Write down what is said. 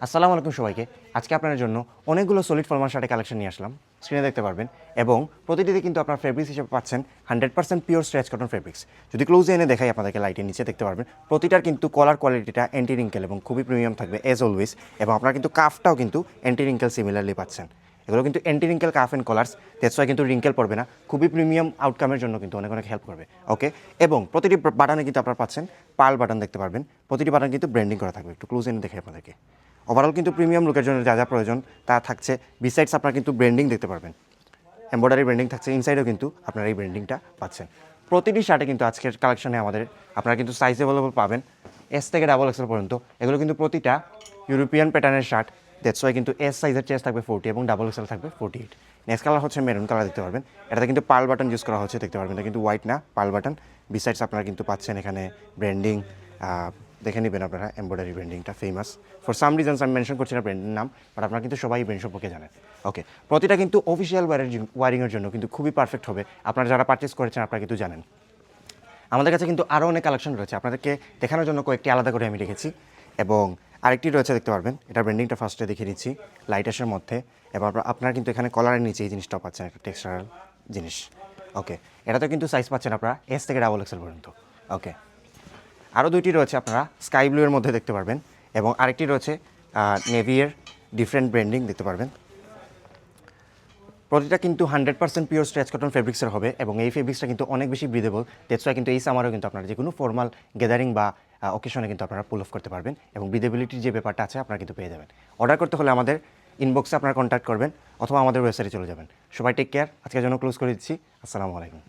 আসসালামু আলাইকুম সবাইকে। আজকে আপনাদের জন্য অনেকগুলো সলিড ফর্মাল শার্টের কালেকশন নিয়ে আসলাম, স্ক্রিনে দেখতে পারবেন। এবং প্রতিটিতে কিন্তু আপনার ফেব্রিক্স হিসেবে পাচ্ছেন 100% পিওর স্ট্রেচ কটন ফেব্রিক্স। যদি ক্লোজে এনে দেখাই আপনাদেরকে, লাইটের নিচে দেখতে পারবেন প্রতিটার কিন্তু কলার কোয়ালিটিটা অ্যান্টি রিঙ্কেল এবং খুবই প্রিমিয়াম থাকবে এজ অলওয়েজ। এবং আপনারা কিন্তু কাফটাও কিন্তু অ্যান্টি রিঙ্কেল সিমিলারলি পাচ্ছেন। এগুলো কিন্তু anti wrinkle calf and collars, that's why কিন্তু রিঙ্কেল পড়বে না, খুবই প্রিমিয়াম আউটকামের জন্য কিন্তু অনেক হেল্প করবে। ওকে, এবং প্রতিটি বাটনে কিন্তু আপনারা পাচ্ছেন পার্ল বাটন দেখতে পারবেন। প্রতিটি বাটন কিন্তু ব্র্যান্ডিং করা থাকবে। একটু ক্লোজ এনে দেখে আপনাদেরকে। ওভারঅল কিন্তু প্রিমিয়াম লুকের জন্য যা যা প্রয়োজন তা থাকছে। বিসাইডস আপনারা কিন্তু ব্র্যান্ডিং দেখতে পারবেন, এমব্রয়ডারি ব্র্যান্ডিং থাকছে। ইনসাইডেও কিন্তু আপনারা এই ব্র্যান্ডিংটা পাচ্ছেন। প্রতিটি শার্টে কিন্তু আজকের কালেকশনে আমাদের আপনারা কিন্তু সাইজ অ্যাভেলেবল পাবেন এস থেকে ডাবল এক্সেল পর্যন্ত। এগুলো কিন্তু প্রতিটা ইউরোপিয়ান প্যাটার্নের শার্ট, দ্যাটস ওয়াই কিন্তু এস সাইজের চেস্ট থাকবে 40 এবং ডাবল এক্সেল থাকবে 48। নেক্সট কালার হচ্ছে মেরুন কালার দেখতে পারবেন। এটাতে কিন্তু পার্ল বাটন ইউজ করা হচ্ছে দেখতে পারবেন, এটা কিন্তু হোয়াইট না, পার্ল বাটন। বিসাইডস আপনারা কিন্তু পাচ্ছেন এখানে ব্র্যান্ডিং, দেখে নেবেন আপনারা এমব্রয়ডারি ব্র্যান্ডিংটা ফেমাস। ফর সাম রিজনস আমি মেনশন করছি না ব্র্যান্ডের নাম, বাট আপনারা কিন্তু সবাই ব্র্যান্ড সম্পর্কে জানেন। ওকে, প্রতিটা কিন্তু অফিসিয়াল ওয়ারিংয়ের জন্য কিন্তু খুবই পারফেক্ট হবে। আপনারা যারা পারচেস করেছেন আপনারা কিন্তু জানেন। আমাদের কাছে কিন্তু আরও অনেক কালেকশন রয়েছে, আপনাদেরকে দেখানোর জন্য কয়েকটি আলাদা করে আমি রেখেছি। এবং আরেকটি রয়েছে দেখতে পারবেন, এটা ব্র্যান্ডিংটা ফার্স্টে দেখিয়ে দিচ্ছি লাইটাসের মধ্যে। এবং আপনারা কিন্তু এখানে কলারের নিচে এই জিনিসটাও পাচ্ছেন, একটা টেক্সচারাল জিনিস। ওকে, এটাতে কিন্তু সাইজ পাচ্ছেন আপনারা এস থেকে ডাবল এক্সেল পর্যন্ত। ওকে, আরও দুইটি রয়েছে আপনারা স্কাই ব্লু এর মধ্যে দেখতে পারবেন। এবং আরেকটি রয়েছে নেভিয়ের ডিফারেন্ট ব্র্যান্ডিং দেখতে পারবেন। প্রতিটা কিন্তু 100% পিওর স্ট্রেচ কটন ফেব্রিক্সের হবে। এবং এই ফেব্রিক্সটা কিন্তু অনেক বেশি ব্রিদেবল, দ্যাটস ওয়াই কিন্তু এই সামারেও কিন্তু আপনারা যে কোনো ফর্মাল গ্যাদারিং বা অকেশনে কিন্তু আপনারা পুল অফ করতে পারবেন। এবং ব্রিদেবিলিটির যে ব্যাপারটা আছে আপনারা কিন্তু পেয়ে যাবেন। অর্ডার করতে হলে আমাদের ইনবক্সে আপনারা কন্ট্যাক্ট করবেন অথবা আমাদের ওয়েবসাইটে চলে যাবেন। সবাই টেক কেয়ার, আজকের জন্য ক্লোজ করে দিচ্ছি। আসসালামু আলাইকুম।